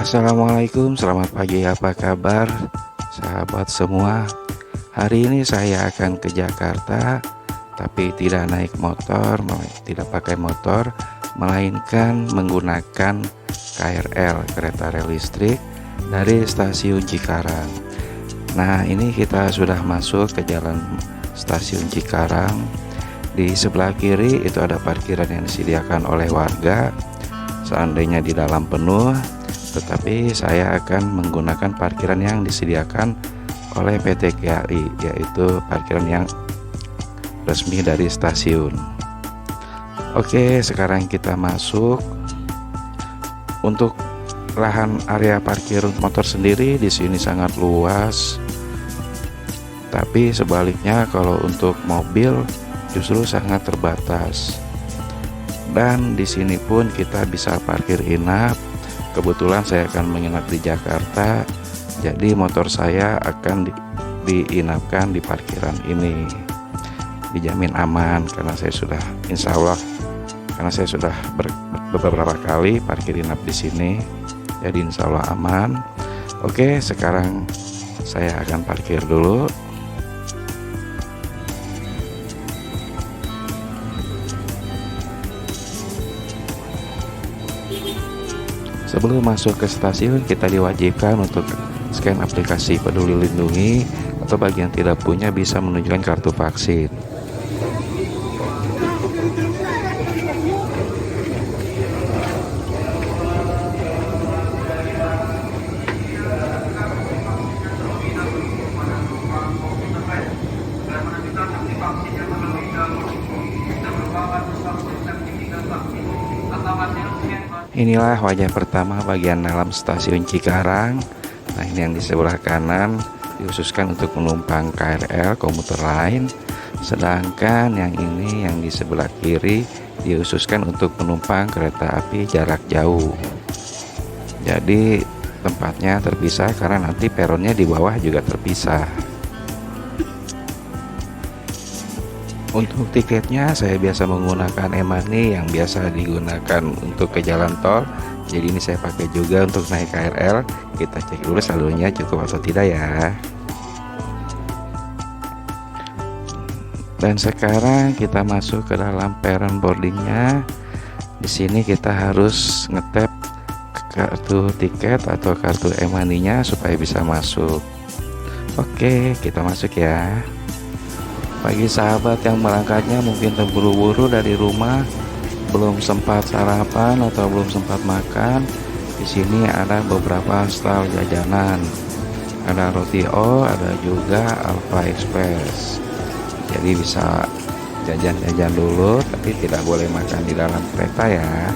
Assalamualaikum, selamat pagi, apa kabar sahabat semua? Hari ini saya akan ke Jakarta, tapi tidak naik motor, tidak pakai motor, melainkan menggunakan KRL, kereta rel listrik dari stasiun Cikarang. Nah, ini kita sudah masuk ke jalan stasiun Cikarang. Di sebelah kiri itu ada parkiran yang disediakan oleh warga. Seandainya di dalam penuh, tetapi saya akan menggunakan parkiran yang disediakan oleh PT KAI, yaitu parkiran yang resmi dari stasiun. Oke, sekarang kita masuk. Untuk lahan area parkir motor sendiri di sini sangat luas, tapi sebaliknya kalau untuk mobil justru sangat terbatas. Dan di sini pun kita bisa parkir inap. Kebetulan saya akan menginap di Jakarta, jadi motor saya akan diinapkan di parkiran ini. Dijamin aman karena saya sudah, insya Allah, karena saya sudah beberapa kali parkir inap di sini, jadi insya Allah aman. Oke, sekarang saya akan parkir dulu. Sebelum masuk ke stasiun, kita diwajibkan untuk scan aplikasi Peduli Lindungi, atau bagi yang tidak punya bisa menunjukkan kartu vaksin. Inilah wajah pertama bagian dalam stasiun Cikarang. Nah, ini yang di sebelah kanan dikhususkan untuk penumpang KRL komuter lain, sedangkan yang ini yang di sebelah kiri dikhususkan untuk penumpang kereta api jarak jauh. Jadi tempatnya terpisah karena nanti peronnya di bawah juga terpisah. Untuk tiketnya saya biasa menggunakan e-money yang biasa digunakan untuk ke jalan tol. Jadi ini saya pakai juga untuk naik KRL. Kita cek dulu saldonya cukup atau tidak ya. Dan sekarang kita masuk ke dalam peron boardingnya. Di sini kita harus ngetap kartu tiket atau kartu e-money-nya supaya bisa masuk. Oke, kita masuk ya. Bagi sahabat yang berangkatnya mungkin terburu-buru dari rumah, belum sempat sarapan atau belum sempat makan, di sini ada beberapa stall jajanan. Ada roti O, ada juga Alpha Express. Jadi bisa jajan-jajan dulu, tapi tidak boleh makan di dalam kereta ya.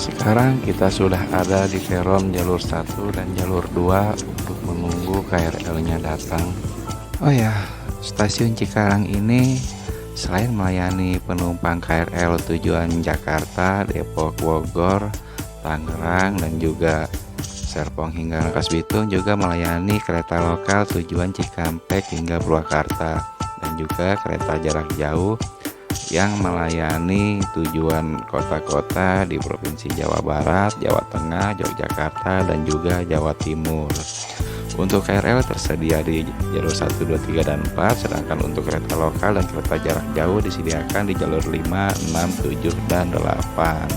Sekarang kita sudah ada di peron jalur 1 dan jalur 2 untuk menunggu KRL-nya datang. Oh ya, stasiun Cikarang ini selain melayani penumpang KRL tujuan Jakarta, Depok, Bogor, Tangerang, dan juga Serpong hingga Rangkas Bitung, juga melayani kereta lokal tujuan Cikampek hingga Purwakarta, dan juga kereta jarak jauh yang melayani tujuan kota-kota di Provinsi Jawa Barat, Jawa Tengah, Yogyakarta, dan juga Jawa Timur. Untuk KRL tersedia di jalur 1, 2, 3, dan 4, sedangkan untuk kereta lokal dan kereta jarak jauh disediakan di jalur 5, 6, 7, dan 8.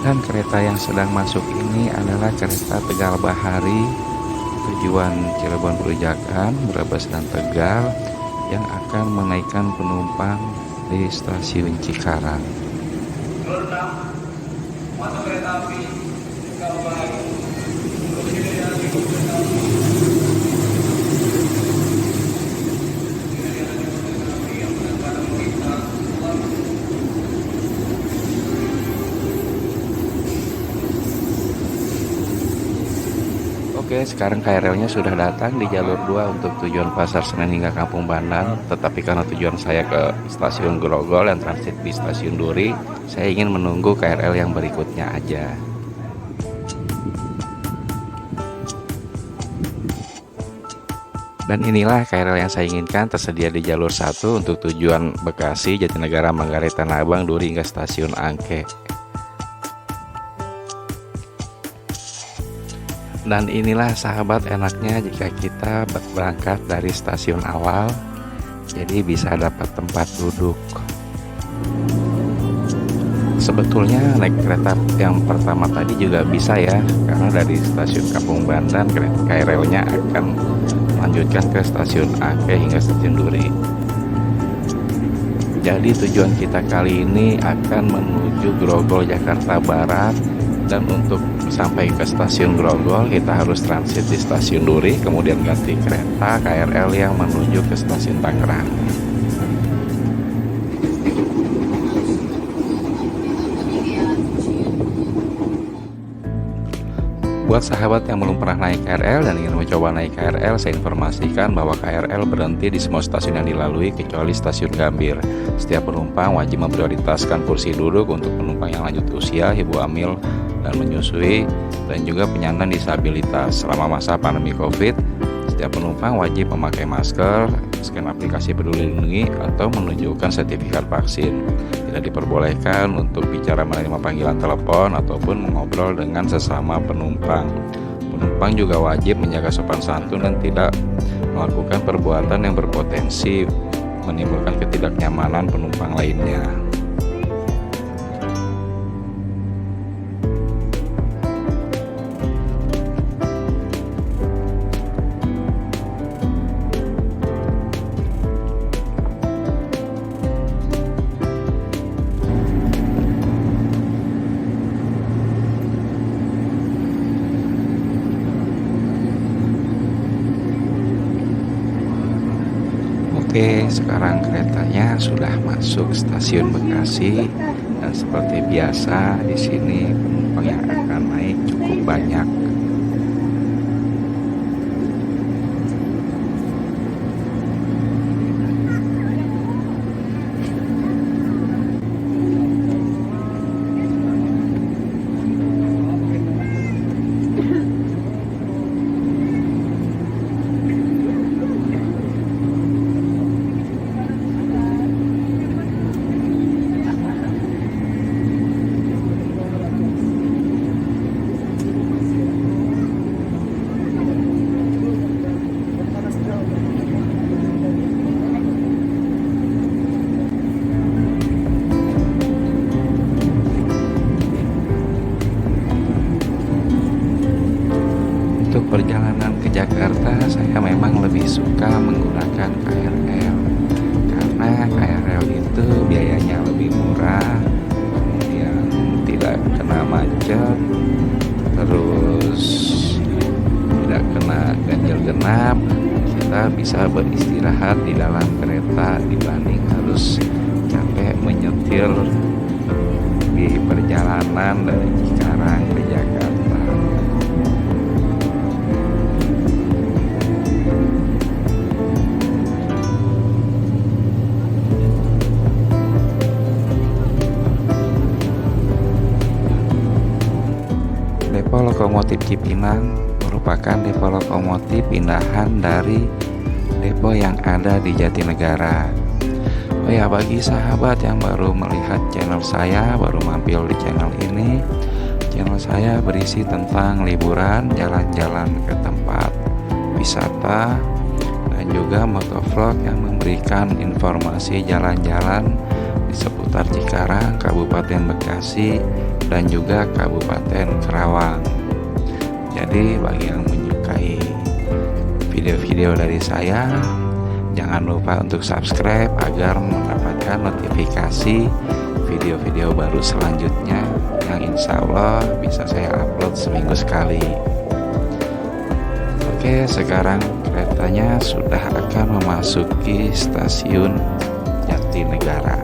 Dan kereta yang sedang masuk ini adalah kereta Tegal Bahari tujuan Cirebon Perujakan, Brebes, dan Tegal yang akan menaikkan penumpang di stasiun Cikarang. Masuk kereta api Tegal Bahari. Oke, sekarang KRL-nya sudah datang di jalur 2 untuk tujuan Pasar Senen hingga Kampung Bandan. Tetapi karena tujuan saya ke stasiun Grogol yang transit di stasiun Duri, saya ingin menunggu KRL yang berikutnya aja. Dan inilah KRL yang saya inginkan, tersedia di jalur 1 untuk tujuan Bekasi, Jatinegara, Manggarai, Tanah Abang, Duri hingga stasiun Angke. Dan inilah sahabat enaknya jika kita berangkat dari stasiun awal, jadi bisa dapat tempat duduk. Sebetulnya naik kereta yang pertama tadi juga bisa ya, karena dari stasiun Kampung Bandan KRL-nya akan melanjutkan ke stasiun Angke hingga stasiun Duri. Jadi tujuan kita kali ini akan menuju Grogol, Jakarta Barat. Dan untuk sampai ke stasiun Grogol kita harus transit di stasiun Duri, kemudian ganti kereta KRL yang menuju ke stasiun Tangerang. Buat sahabat yang belum pernah naik KRL dan ingin mencoba naik KRL, saya informasikan bahwa KRL berhenti di semua stasiun yang dilalui kecuali stasiun Gambir. Setiap penumpang wajib memprioritaskan kursi duduk untuk penumpang yang lanjut usia, ibu hamil dan menyusui, dan juga penyandang disabilitas. Selama masa pandemi COVID, setiap penumpang wajib memakai masker, scan aplikasi Peduli Lindungi, atau menunjukkan sertifikat vaksin. Tidak diperbolehkan untuk bicara menerima panggilan telepon ataupun mengobrol dengan sesama penumpang. Penumpang juga wajib menjaga sopan santun dan tidak melakukan perbuatan yang berpotensi menimbulkan ketidaknyamanan penumpang lainnya. Oke, sekarang keretanya sudah masuk stasiun Bekasi dan seperti biasa di sini penumpang yang akan naik cukup banyak. Untuk perjalanan ke Jakarta, saya memang lebih suka menggunakan KRL karena KRL itu biayanya lebih murah, kemudian tidak kena macet, terus tidak kena ganjil genap. Kita bisa beristirahat di dalam kereta dibanding harus capek menyetir di perjalanan dari Cikarang ke Jakarta. Depo Lokomotif Cipinang merupakan depo lokomotif pindahan dari depo yang ada di Jatinegara. Oh ya, bagi sahabat yang baru melihat channel saya, baru mampir di channel ini, channel saya berisi tentang liburan, jalan-jalan ke tempat wisata, dan juga motovlog yang memberikan informasi jalan-jalan di seputar Cikarang, Kabupaten Bekasi, dan juga Kabupaten Karawang. Jadi bagi yang menyukai video-video dari saya, jangan lupa untuk subscribe agar mendapatkan notifikasi video-video baru selanjutnya yang insya Allah bisa saya upload seminggu sekali. Oke, sekarang keretanya sudah akan memasuki stasiun Jatinegara.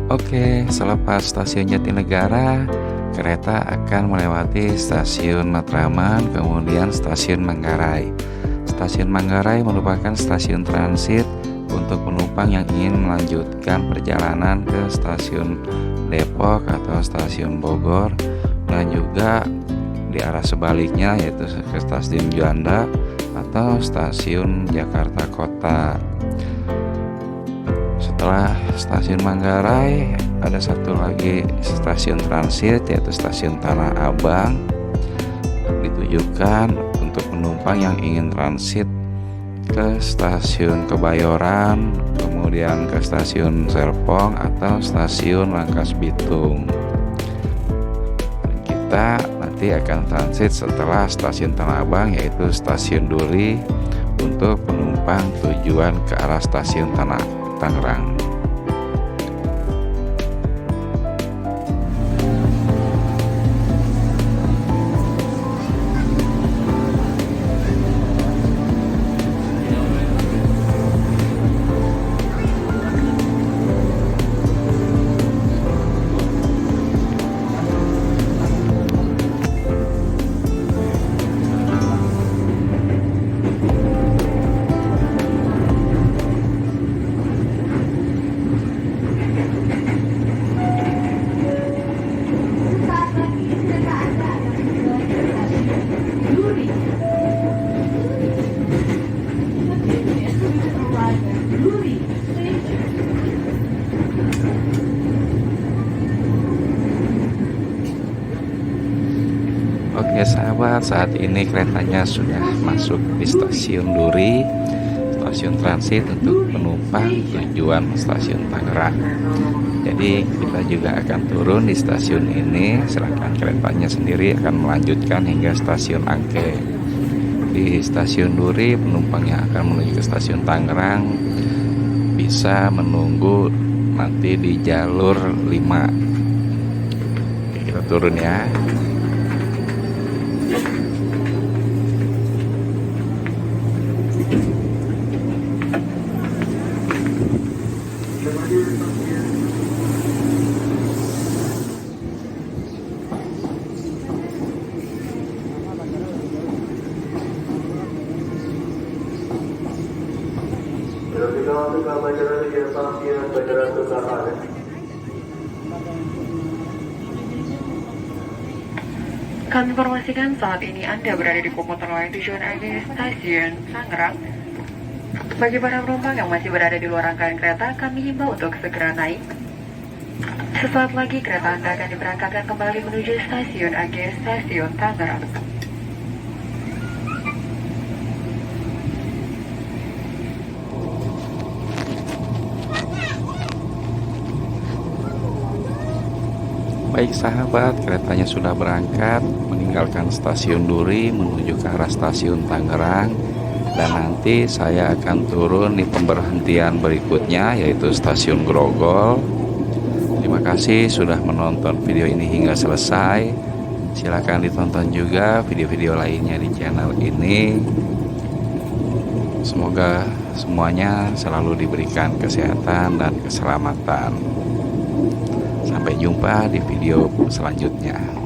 Oke, selepas stasiun Jatinegara, kereta akan melewati stasiun Matraman, kemudian stasiun Manggarai. Stasiun Manggarai merupakan stasiun transit untuk penumpang yang ingin melanjutkan perjalanan ke stasiun Depok atau stasiun Bogor, dan juga di arah sebaliknya yaitu ke stasiun Juanda atau stasiun Jakarta Kota. Setelah stasiun Manggarai, ada satu lagi stasiun transit yaitu stasiun Tanah Abang, ditujukan untuk penumpang yang ingin transit ke stasiun Kebayoran, kemudian ke stasiun Serpong atau stasiun Rangkas Bitung. Kita nanti akan transit setelah stasiun Tanah Abang yaitu stasiun Duri untuk penumpang tujuan ke arah stasiun Tangerang. Oke sahabat, saat ini keretanya sudah masuk di stasiun Duri, stasiun transit untuk penumpang tujuan stasiun Tangerang. Jadi kita juga akan turun di stasiun ini, sedangkan keretanya sendiri akan melanjutkan hingga stasiun Angke. Di stasiun Duri, penumpang yang akan menuju ke stasiun Tangerang bisa menunggu nanti di jalur 5. Oke, kita turun ya. Kami informasikan saat ini Anda berada di komuter lain tujuan akhir stasiun Tangerang. Bagi para penumpang yang masih berada di luar rangkaian kereta, kami himbau untuk segera naik. Sesaat lagi kereta Anda akan diberangkatkan kembali menuju stasiun akhir stasiun Tangerang. Baik sahabat, keretanya sudah berangkat meninggalkan stasiun Duri menuju ke arah stasiun Tangerang, dan nanti saya akan turun di pemberhentian berikutnya yaitu stasiun Grogol. Terima kasih sudah menonton video ini hingga selesai. Silahkan ditonton juga video-video lainnya di channel ini. Semoga semuanya selalu diberikan kesehatan dan keselamatan. Sampai jumpa di video selanjutnya.